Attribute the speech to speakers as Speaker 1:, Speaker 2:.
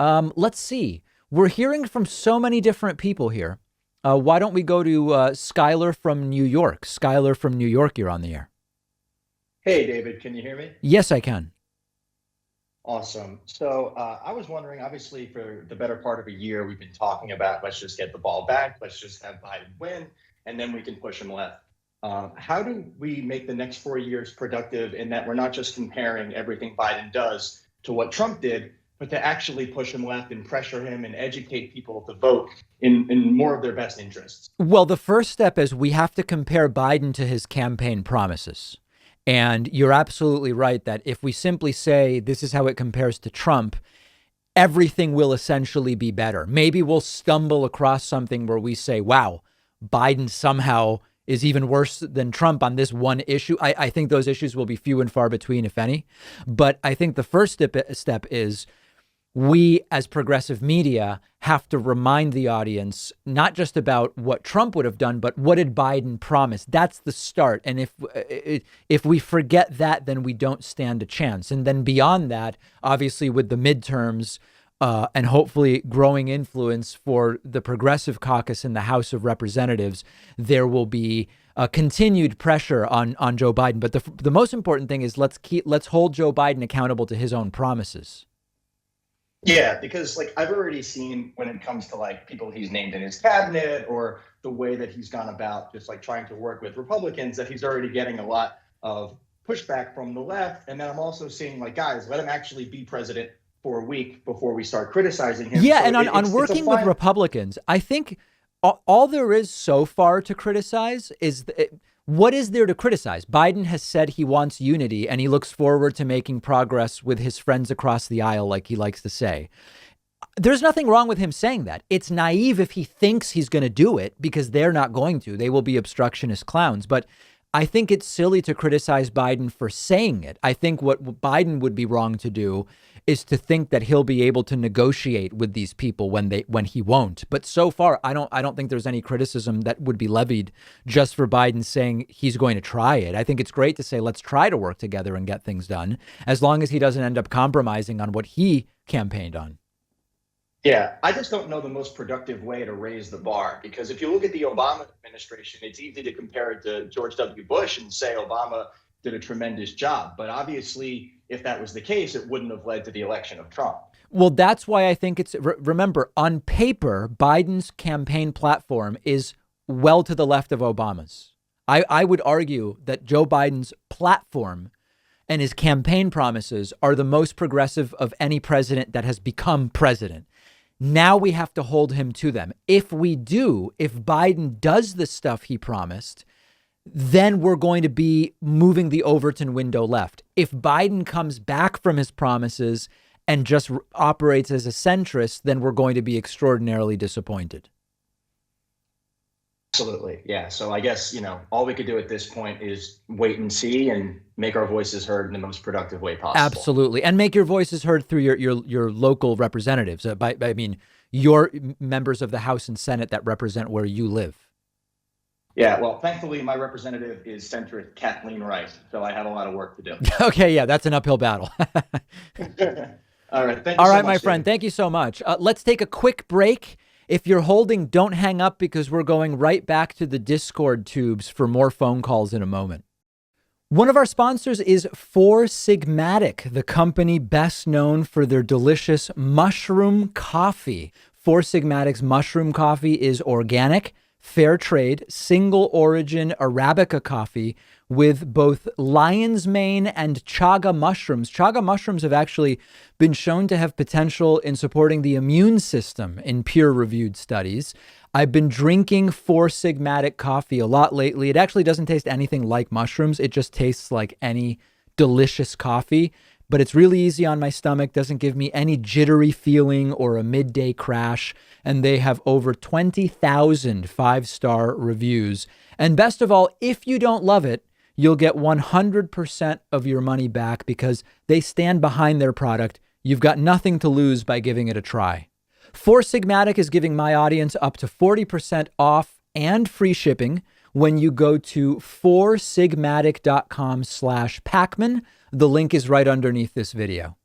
Speaker 1: Let's see. We're hearing from so many different people here. Why don't we go to Skylar from New York? Skylar from New York, you're on the air.
Speaker 2: Hey, David, can you hear me?
Speaker 1: Yes, I can.
Speaker 2: Awesome. I was wondering, obviously, for the better part of a year, we've been talking about let's just get the ball back, let's just have Biden win, and then we can push him left. How do we make the next 4 years productive in that we're not just comparing everything Biden does to what Trump did, but to actually push him left and pressure him and educate people to vote in more of their best interests?
Speaker 1: Well, the first step is we have to compare Biden to his campaign promises. And you're absolutely right that if we simply say this is how it compares to Trump, everything will essentially be better. Maybe we'll stumble across something where we say, wow, Biden somehow is even worse than Trump on this one issue. I think those issues will be few and far between, if any. But I think the first step is we as progressive media have to remind the audience not just about what Trump would have done, but what did Biden promise? That's the start. And if we forget that, then we don't stand a chance. And then beyond that, obviously with the midterms and hopefully growing influence for the progressive caucus in the House of Representatives, there will be continued pressure on Joe Biden. But the most important thing is let's hold Joe Biden accountable to his own promises.
Speaker 2: Yeah, because like I've already seen when it comes to like people he's named in his cabinet or the way that he's gone about just like trying to work with Republicans that he's already getting a lot of pushback from the left. And then I'm also seeing like, guys, let him actually be president for a week before we start criticizing him.
Speaker 1: Yeah,
Speaker 2: So
Speaker 1: and on
Speaker 2: it's a
Speaker 1: working with
Speaker 2: fine.
Speaker 1: Republicans, I think all there is so far to criticize is what is there to criticize? Biden has said he wants unity and he looks forward to making progress with his friends across the aisle, like he likes to say. There's nothing wrong with him saying that. It's naive if he thinks he's going to do it because they're not going to. They will be obstructionist clowns. But I think it's silly to criticize Biden for saying it. I think what Biden would be wrong to do is to think that he'll be able to negotiate with these people when he won't. But so far, I don't think there's any criticism that would be levied just for Biden saying he's going to try it. I think it's great to say, let's try to work together and get things done, as long as he doesn't end up compromising on what he campaigned on.
Speaker 2: Yeah, I just don't know the most productive way to raise the bar because if you look at the Obama administration, it's easy to compare it to George W. Bush and say Obama did a tremendous job. But obviously, if that was the case, it wouldn't have led to the election of Trump.
Speaker 1: Well, that's why I think remember, on paper, Biden's campaign platform is well to the left of Obama's. I would argue that Joe Biden's platform and his campaign promises are the most progressive of any president that has become president. Now we have to hold him to them. If Biden does the stuff he promised, then we're going to be moving the Overton window left. If Biden comes back from his promises and just operates as a centrist, then we're going to be extraordinarily disappointed.
Speaker 2: Absolutely. Yeah. So I guess, all we could do at this point is wait and see and make our voices heard in the most productive way possible.
Speaker 1: Absolutely. And make your voices heard through your local representatives. Your members of the House and Senate that represent where you live.
Speaker 2: Yeah. Well, thankfully, my representative is centrist Kathleen Rice. So I have a lot of work to do.
Speaker 1: Okay. Yeah, that's an uphill battle.
Speaker 2: All right. Thank you
Speaker 1: All
Speaker 2: so
Speaker 1: right,
Speaker 2: much,
Speaker 1: my friend.
Speaker 2: David.
Speaker 1: Thank you so much. Let's take a quick break. If you're holding, don't hang up because we're going right back to the Discord tubes for more phone calls in a moment. One of our sponsors is Four Sigmatic, the company best known for their delicious mushroom coffee. Four Sigmatic's mushroom coffee is organic, fair trade, single origin Arabica coffee with both lion's mane and chaga mushrooms. Chaga mushrooms have actually been shown to have potential in supporting the immune system in peer-reviewed studies. I've been drinking Four Sigmatic coffee a lot lately. It actually doesn't taste anything like mushrooms. It just tastes like any delicious coffee, but it's really easy on my stomach, doesn't give me any jittery feeling or a midday crash. And they have over 20,000 five-star reviews. And best of all, if you don't love it, you'll get 100% of your money back because they stand behind their product. You've got nothing to lose by giving it a try. Four Sigmatic is giving my audience up to 40% off and free shipping when you go to foursigmatic.com/Pakman. The link is right underneath this video.